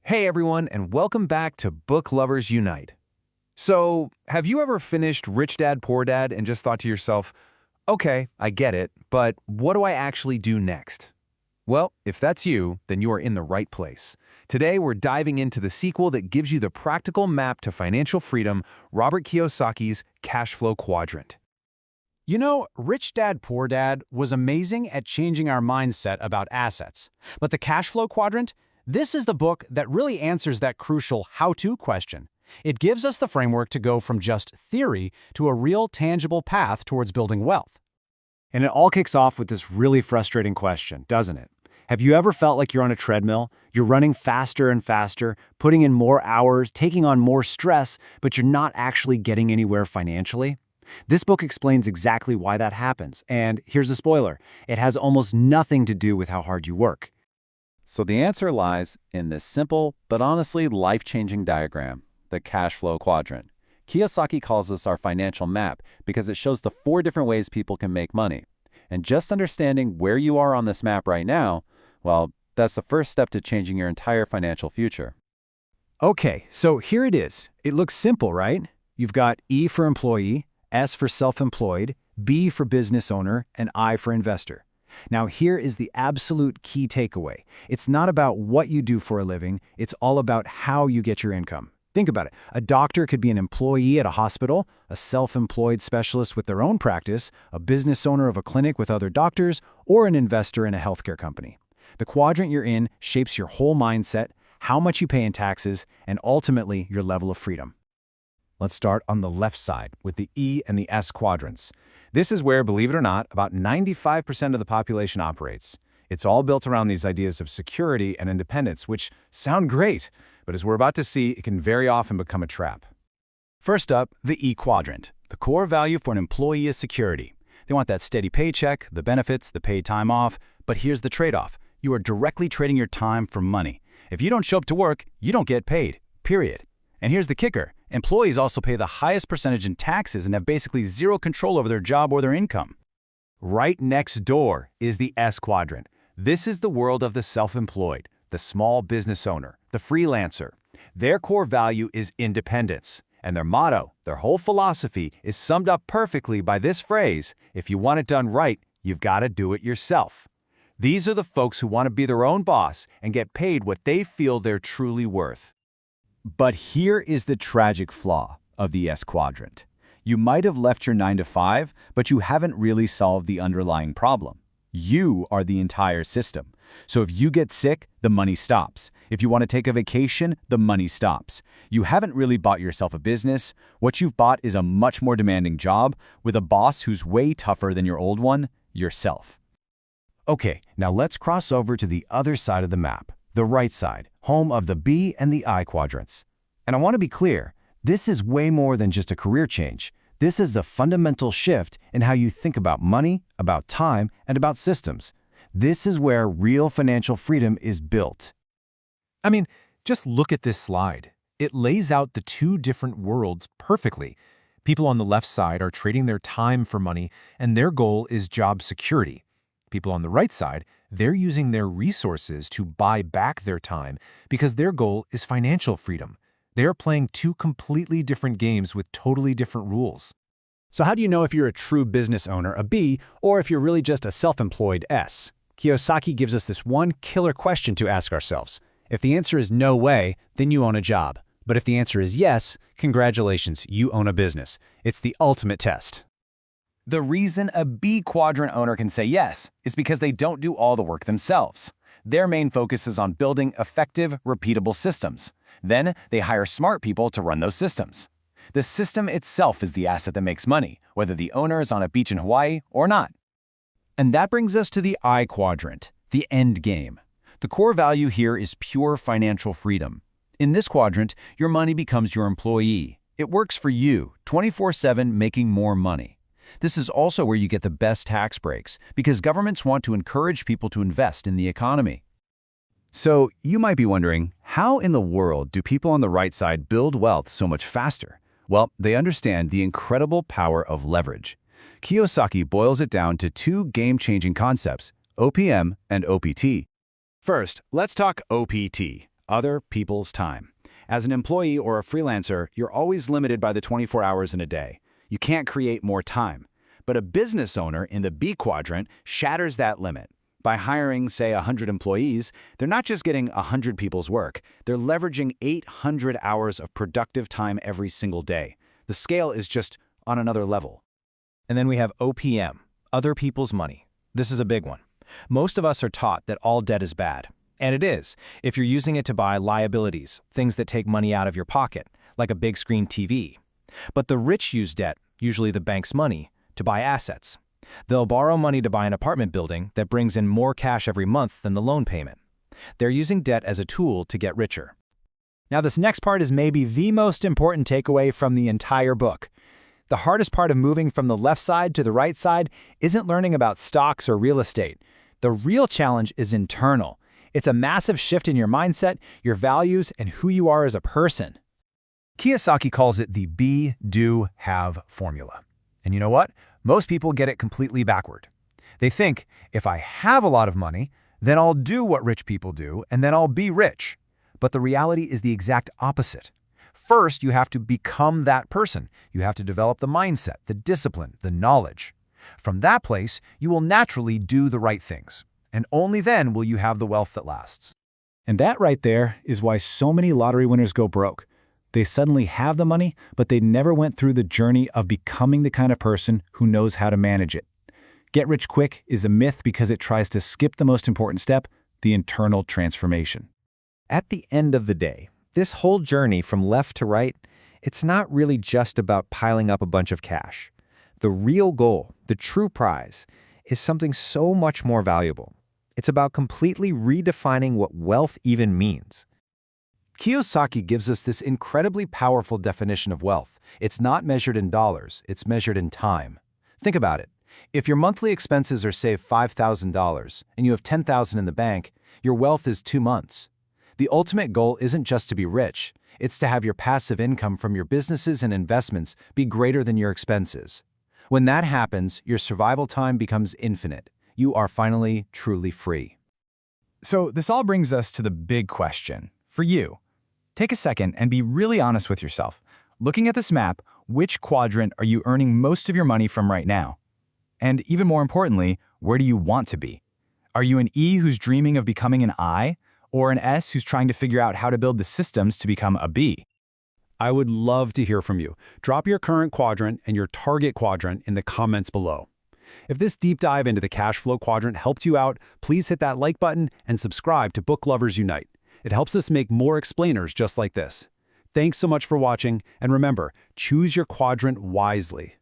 Hey everyone, and welcome back to Book Lovers Unite. So, have you ever finished Rich Dad, Poor Dad and just thought to yourself, okay, I get it, but what do I actually do next? Well, if that's you, then you are in the right place. Today, we're diving into the sequel that gives you the practical map to financial freedom, Robert Kiyosaki's Cashflow Quadrant. You know, Rich Dad, Poor Dad was amazing at changing our mindset about assets. But the Cashflow Quadrant? This is the book that really answers that crucial how-to question. It gives us the framework to go from just theory to a real tangible path towards building wealth. And it all kicks off with this really frustrating question, doesn't it? Have you ever felt like you're on a treadmill? You're running faster and faster, putting in more hours, taking on more stress, but you're not actually getting anywhere financially? This book explains exactly why that happens, and here's a spoiler, it has almost nothing to do with how hard you work. So the answer lies in this simple, but honestly life-changing diagram, the Cashflow Quadrant. Kiyosaki calls this our financial map because it shows the 4 different ways people can make money. And just understanding where you are on this map right now, well, that's the first step to changing your entire financial future. Okay, so here it is. It looks simple, right? You've got E for employee, S for self-employed, B for business owner, and I for investor. Now here is the absolute key takeaway. It's not about what you do for a living, it's all about how you get your income. Think about it. A doctor could be an employee at a hospital, a self-employed specialist with their own practice, a business owner of a clinic with other doctors, or an investor in a healthcare company. The quadrant you're in shapes your whole mindset, how much you pay in taxes, and ultimately your level of freedom. Let's start on the left side with the E and the S quadrants. This is where, believe it or not, about 95% of the population operates. It's all built around these ideas of security and independence, which sound great, but as we're about to see, it can very often become a trap. First up, the E quadrant. The core value for an employee is security. They want that steady paycheck, the benefits, the paid time off, but here's the trade-off. You are directly trading your time for money. If you don't show up to work, you don't get paid, period. And here's the kicker. Employees also pay the highest percentage in taxes and have basically zero control over their job or their income. Right next door is the S quadrant. This is the world of the self-employed, the small business owner, the freelancer. Their core value is independence, and their motto, their whole philosophy, is summed up perfectly by this phrase: if you want it done right, you've got to do it yourself. These are the folks who want to be their own boss and get paid what they feel they're truly worth. But here is the tragic flaw of the S quadrant. You might have left your 9-to-5, but you haven't really solved the underlying problem. You are the entire system. So if you get sick, the money stops. If you want to take a vacation, the money stops. You haven't really bought yourself a business. What you've bought is a much more demanding job with a boss who's way tougher than your old one, yourself. Okay, now let's cross over to the other side of the map. The right side, home of the B and the I quadrants. And I want to be clear, this is way more than just a career change. This is a fundamental shift in how you think about money, about time, and about systems. This is where real financial freedom is built. I mean, just look at this slide. It lays out the 2 different worlds perfectly. People on the left side are trading their time for money, and their goal is job security. People on the right side, they're using their resources to buy back their time because their goal is financial freedom. They're playing 2 completely different games with totally different rules. So how do you know if you're a true business owner, a B, or if you're really just a self-employed S? Kiyosaki gives us this one killer question to ask ourselves. If the answer is no way, then you own a job. But if the answer is yes, congratulations, you own a business. It's the ultimate test. The reason a B quadrant owner can say yes is because they don't do all the work themselves. Their main focus is on building effective, repeatable systems. Then they hire smart people to run those systems. The system itself is the asset that makes money, whether the owner is on a beach in Hawaii or not. And that brings us to the I quadrant, the end game. The core value here is pure financial freedom. In this quadrant, your money becomes your employee. It works for you, 24/7, making more money. This is also where you get the best tax breaks, because governments want to encourage people to invest in the economy. So you might be wondering, how in the world do people on the right side build wealth so much faster? Well, they understand the incredible power of leverage. Kiyosaki boils it down to 2 game-changing concepts, OPM and OPT. First, let's talk OPT, other people's time. As an employee or a freelancer, you're always limited by the 24 hours in a day. You can't create more time. But a business owner in the B quadrant shatters that limit. By hiring, say, 100 employees, they're not just getting 100 people's work, they're leveraging 800 hours of productive time every single day. The scale is just on another level. And then we have OPM, other people's money. This is a big one. Most of us are taught that all debt is bad. And it is, if you're using it to buy liabilities, things that take money out of your pocket, like a big screen TV. But the rich use debt, usually the bank's money, to buy assets. They'll borrow money to buy an apartment building that brings in more cash every month than the loan payment. They're using debt as a tool to get richer. Now, this next part is maybe the most important takeaway from the entire book. The hardest part of moving from the left side to the right side isn't learning about stocks or real estate. The real challenge is internal. It's a massive shift in your mindset, your values, and who you are as a person. Kiyosaki calls it the be, do, have formula. And you know what? Most people get it completely backward. They think, if I have a lot of money, then I'll do what rich people do, and then I'll be rich. But the reality is the exact opposite. First, you have to become that person. You have to develop the mindset, the discipline, the knowledge. From that place, you will naturally do the right things. And only then will you have the wealth that lasts. And that right there is why so many lottery winners go broke. They suddenly have the money, but they never went through the journey of becoming the kind of person who knows how to manage it. Get rich quick is a myth because it tries to skip the most important step, the internal transformation. At the end of the day, this whole journey from left to right, it's not really just about piling up a bunch of cash. The real goal, the true prize, is something so much more valuable. It's about completely redefining what wealth even means. Kiyosaki gives us this incredibly powerful definition of wealth. It's not measured in dollars, it's measured in time. Think about it. If your monthly expenses are, say, $5,000 and you have $10,000 in the bank, your wealth is 2 months. The ultimate goal isn't just to be rich, it's to have your passive income from your businesses and investments be greater than your expenses. When that happens, your survival time becomes infinite. You are finally truly free. So this all brings us to the big question. For you, take a second and be really honest with yourself. Looking at this map, which quadrant are you earning most of your money from right now? And even more importantly, where do you want to be? Are you an E who's dreaming of becoming an I, or an S who's trying to figure out how to build the systems to become a B? I would love to hear from you. Drop your current quadrant and your target quadrant in the comments below. If this deep dive into the cash flow quadrant helped you out, please hit that like button and subscribe to Book Lovers Unite. It helps us make more explainers just like this. Thanks so much for watching, and remember, choose your quadrant wisely.